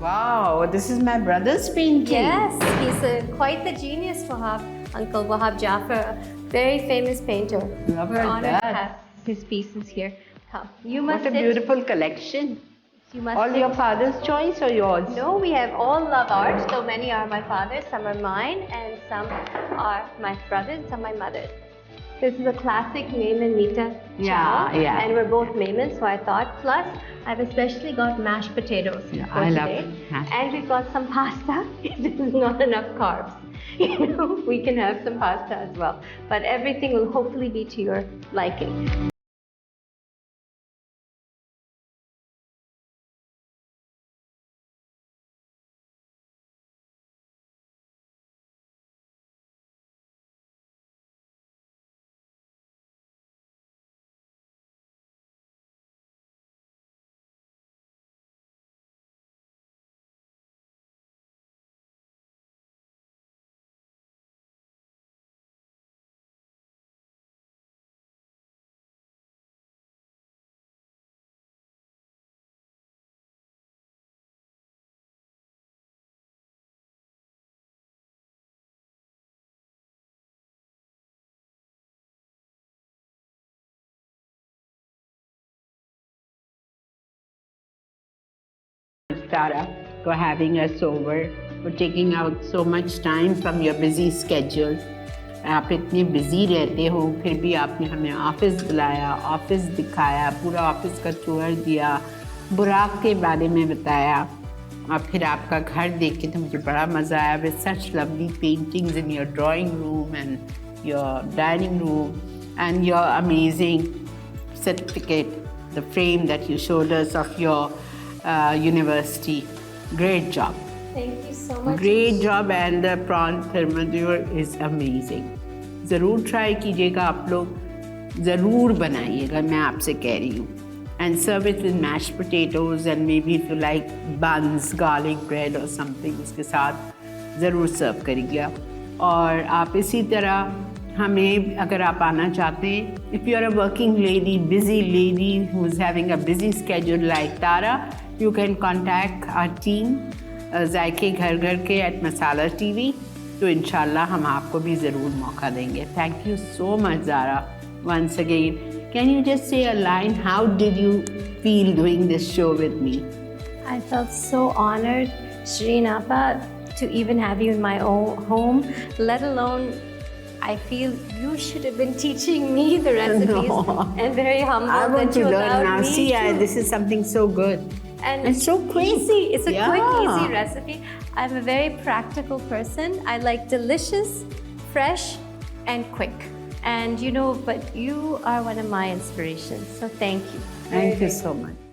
Wow, this is my brother's painting. Yes, he's quite the genius, Wahab. Uncle Wahab Jafar, a very famous painter. Love We're honored that. to have his pieces here. Come, you What must a sit. beautiful collection. You must All sit. your father's choice or yours? No, we have all of ours. So many are my father's, some are mine, and some are my brother's, some my mother's. This is a classic Maim and Meeta chow, yeah. and we're both Maimans, so I thought. Plus, I've especially got mashed potatoes for I love today, mashed. and we've got some pasta. There's not enough carbs. You know, we can have some pasta as well. But everything will hopefully be to your liking. Tara, for having us over, for taking out so much time from your busy schedule. आप इतने busy रहते हो, फिर भी आपने हमें office बुलाया, office दिखाया, पूरा ऑफिस का टूर दिया, बुराक के बारे में बताया, और फिर आपका घर देख के तो मुझे बड़ा मज़ा आया. With such lovely paintings in your drawing room and your dining room and your amazing certificate, the frame that you showed us of your university. Great job. Thank you so much. Great job, and the prawn thermidor is amazing. ज़रूर try कीजिएगा आप लोग, ज़रूर बनाइएगा, मैं आपसे कह रही हूँ. And serve it with mashed potatoes and maybe if you like buns, garlic bread or something, उसके साथ ज़रूर serve करिएगा. और आप इसी तरह हमें अगर आप आना चाहते हैं, if you are a working lady, busy lady who is having a busy schedule like Tara, you can contact our team ज़ायक़े घर घर के at Masala TV. तो इंशाल्लाह हम आपको भी ज़रूर मौका देंगे. Thank you so much, Zara, once again. Can you just say a line? How did you feel doing this show with me? I felt so honored, Shireen Appa, to even have you in my own home, let alone I feel you should have been teaching me the recipes. No. And very humble I want that you to learn allowed now. me See, to. this is something so good. And it's so quick. Easy. It's a quick, Yeah. easy recipe. I'm a very practical person. I like delicious, fresh, and quick. And you know, but you are one of my inspirations. So thank you. Thank you so much.